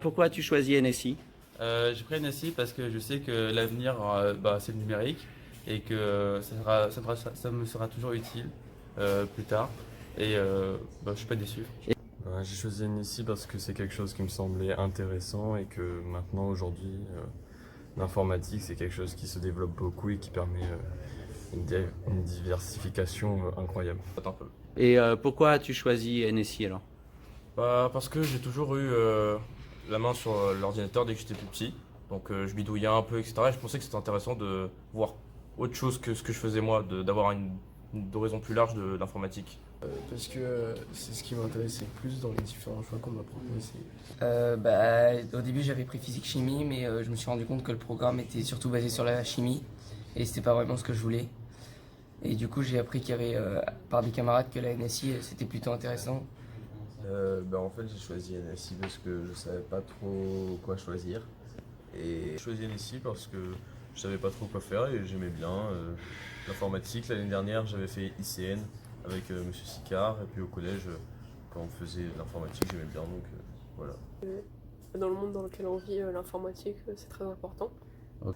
Pourquoi as-tu choisi NSI? J'ai pris NSI parce que je sais que l'avenir, c'est le numérique et que ça me sera toujours utile plus tard. Et je suis pas déçu. J'ai choisi NSI parce que c'est quelque chose qui me semblait intéressant et que maintenant, aujourd'hui, l'informatique, c'est quelque chose qui se développe beaucoup et qui permet une diversification incroyable. Attends un peu. Et pourquoi as-tu choisi NSI alors? Parce que j'ai toujours eu la main sur l'ordinateur dès que j'étais plus petit. Donc je bidouillais un peu, etc. Et je pensais que c'était intéressant de voir autre chose que ce que je faisais moi, d'avoir une horizon plus large de l'informatique. Parce que c'est ce qui m'intéressait le plus dans les différents choix qu'on m'a proposés. Au début j'avais pris physique-chimie, mais je me suis rendu compte que le programme était surtout basé sur la chimie et c'était pas vraiment ce que je voulais. Et du coup j'ai appris qu'il y avait par des camarades que la NSI c'était plutôt intéressant. En fait, j'ai choisi NSI parce que je savais pas trop quoi choisir. Et j'ai choisi NSI parce que je savais pas trop quoi faire et j'aimais bien l'informatique. L'année dernière, j'avais fait ICN avec Monsieur Sicard. Et puis au collège, quand on faisait de l'informatique, j'aimais bien. Donc voilà. Dans le monde dans lequel on vit, l'informatique, c'est très important.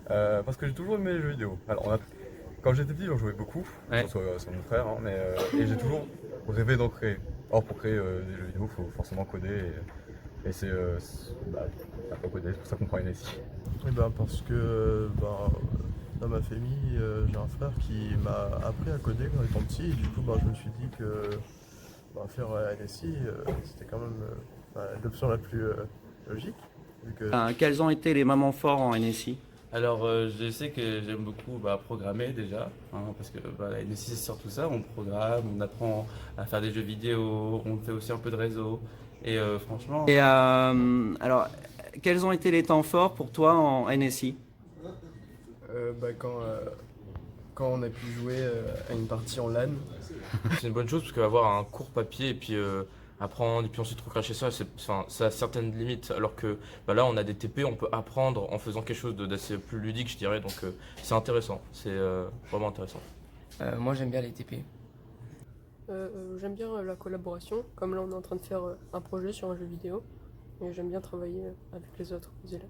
Parce que j'ai toujours aimé les jeux vidéo. Alors, quand j'étais petit, j'en jouais beaucoup, Ouais. sur mon frère, hein, et j'ai toujours rêvé d'en créer. Or, pour créer des jeux vidéo, il faut forcément coder, et faut coder, c'est pour ça qu'on prend NSI. Parce que dans ma famille, j'ai un frère qui m'a appris à coder quand étant petit, et du coup je me suis dit que faire NSI, c'était quand même l'option la plus logique. Vu que... Quels ont été les moments forts en NSI? Alors je sais que j'aime beaucoup programmer déjà, hein, parce que la NSI c'est surtout ça, on programme, on apprend à faire des jeux vidéo, on fait aussi un peu de réseau. Et franchement... Et alors, quels ont été les temps forts pour toi en NSI? Quand on a pu jouer à une partie en LAN. C'est une bonne chose parce qu'avoir un court papier et puis apprendre et puis ensuite recracher ça, ça a certaines limites. Alors que là, on a des TP, on peut apprendre en faisant quelque chose d'assez plus ludique, je dirais. Donc c'est intéressant, c'est vraiment intéressant. Moi j'aime bien les TP. J'aime bien la collaboration, comme là on est en train de faire un projet sur un jeu vidéo, et j'aime bien travailler avec les autres élèves.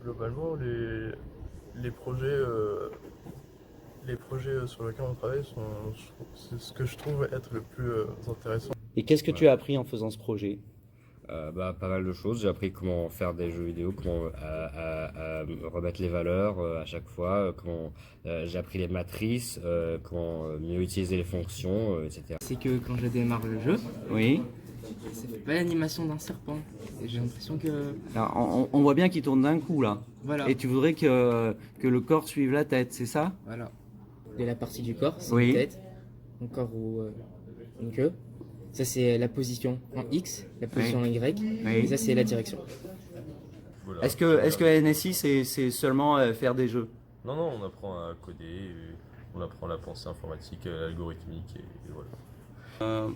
Globalement, les projets sur lesquels on travaille c'est ce que je trouve être le plus intéressant. Et qu'est-ce que tu as appris en faisant ce projet? Pas mal de choses. J'ai appris comment faire des jeux vidéo, comment remettre les valeurs à chaque fois, j'ai appris les matrices, comment mieux utiliser les fonctions, etc. C'est que quand je démarre le jeu, Oui. ça fait pas l'animation d'un serpent. Et j'ai l'impression que... Alors, on voit bien qu'il tourne d'un coup là. Voilà. Et tu voudrais que le corps suive la tête, c'est ça? Voilà. Et la partie du corps, c'est Oui. une tête, un corps ou une queue. Ça c'est la position en X, la position en Y, et ça c'est la direction. Voilà. Est-ce que NSI c'est seulement faire des jeux? Non, on apprend à coder, on apprend la pensée informatique, l'algorithmique et voilà.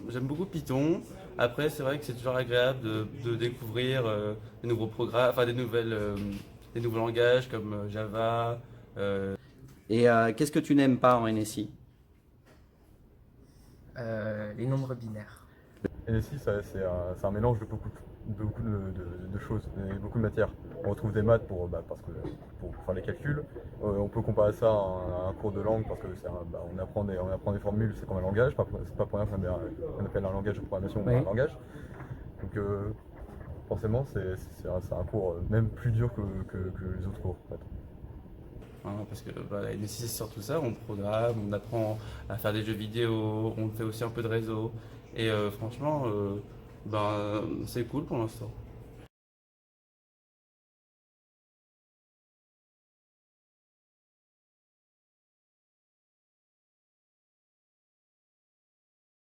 J'aime beaucoup Python. Après, c'est vrai que c'est toujours agréable de découvrir des nouveaux programmes, enfin des nouveaux langages comme Java. Et qu'est-ce que tu n'aimes pas en NSI? Les nombres binaires. NSI, c'est un mélange de beaucoup de choses, beaucoup de matières. On retrouve des maths pour faire les calculs. On peut comparer ça à un cours de langue parce que on apprend des formules, c'est comme un langage. C'est pas pour rien qu'on appelle un langage de programmation un langage. Donc forcément, c'est un cours même plus dur que les autres cours. En fait. Parce que la NSI c'est surtout ça, on programme, on apprend à faire des jeux vidéo, on fait aussi un peu de réseau. Et franchement, c'est cool pour l'instant.